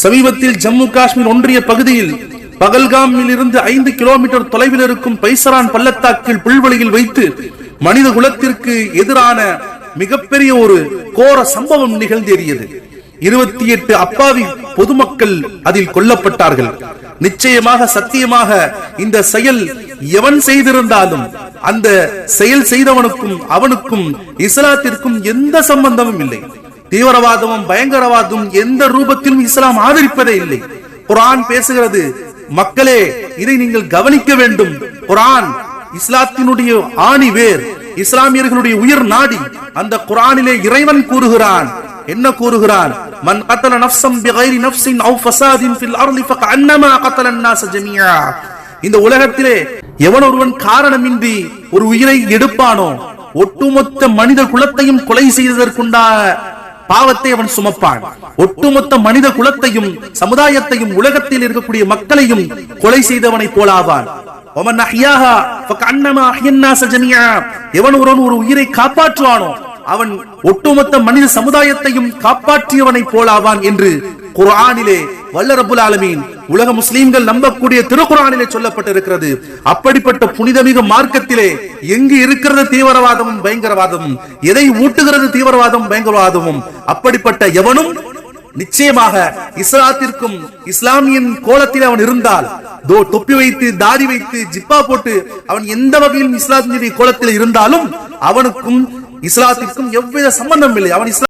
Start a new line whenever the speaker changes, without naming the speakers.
சமீபத்தில் ஜம்மு காஷ்மீர் ஒன்றிய பகுதியில் பகல்காமில் இருந்து 5 கிலோமீட்டர் தொலைவில் இருக்கும் பைசரான் பள்ளத்தாக்கில் புல்வெளியில் வைத்து மனித குலத்திற்கு எதிரான மிகப்பெரிய ஒரு கோர சம்பவம் நிகழ்ந்தேறியது. 28 அப்பாவி பொதுமக்கள் அதில் கொல்லப்பட்டார்கள். நிச்சயமாக சத்தியமாக இந்த செயல் எவன் செய்திருந்தாலும் அந்த செயல் செய்தவனுக்கும் அவனுக்கும் இஸ்லாத்திற்கும் எந்த சம்பந்தமும் இல்லை. தீவிரவாதமும் பயங்கரவாதமும் எந்த ரூபத்திலும் இஸ்லாம் ஆதரிப்பதே இல்லை. குர்ஆன் பேசுகிறது, மக்களே இதை நீங்கள் கவனிக்க வேண்டும். குர்ஆன் இஸ்லாத்தினுடைய ஆணி வேர், இஸ்லாமியர்களுடைய உயிர் நாடி. அந்த குர்ஆனிலே இறைவன் கூறுகிறான், என்ன கூறுகிறான்? மன் கத்தல நஃப்ஸன் பிகைரி நஃப்ஸின் அவ் ஃபஸாதின் ஃபில் அர்லி ஃபகஅன்னமா கத்தல الناس ஜமீஆ. இந்த உலகத்திலே எவன் ஒருவன் காரணமின்றி ஒரு உயிரை எடுப்பானோ ஒட்டுமொத்த மனித குலத்தையும் கொலை செய்ததற்குண்டான பாவத்தை அவன் சுமப்பான். ஒட்டுமொத்த மனித குலத்தையும் சமுதாயத்தையும் உலகத்தில் இருக்கக்கூடிய மக்களையும் கொலை செய்தவனை போலாவான். எவன் ஒருவன் ஒரு உயிரை காப்பாற்றுவானோ அவன் ஒட்டுமொத்த மனித சமுதாயத்தையும் காப்பாற்றியவனை போலாவான் என்று குர்ஆனிலே வல்ல ரப்புல் ஆலமீன் உலக முஸ்லிம்கள் நம்பக்கூடிய திருக்குர்ஆனிலே சொல்லப்பட்டிருக்கிறது. அப்படிப்பட்ட புனிதமிகு மார்க்கத்திலே எங்கு இருக்கிறது தீவிரவாதமும் பயங்கரவாதமும், எதை ஊட்டுகிறது தீவிரவாதமும் பயங்கரவாதமும், அப்படிப்பட்ட எவனும் நிச்சயமாக இஸ்லாத்திற்கும் இஸ்லாமியின் கோலத்தில் அவன் இருந்தால், தொப்பி வைத்து தாடி வைத்து ஜிப்பா போட்டு அவன் எந்த வகையிலும் இஸ்லாத்தினுடைய கோலத்தில் இருந்தாலும் அவனுக்கும் இஸ்லாத்திற்கும் எவ்வித சம்பந்தம் இல்லை. அவன்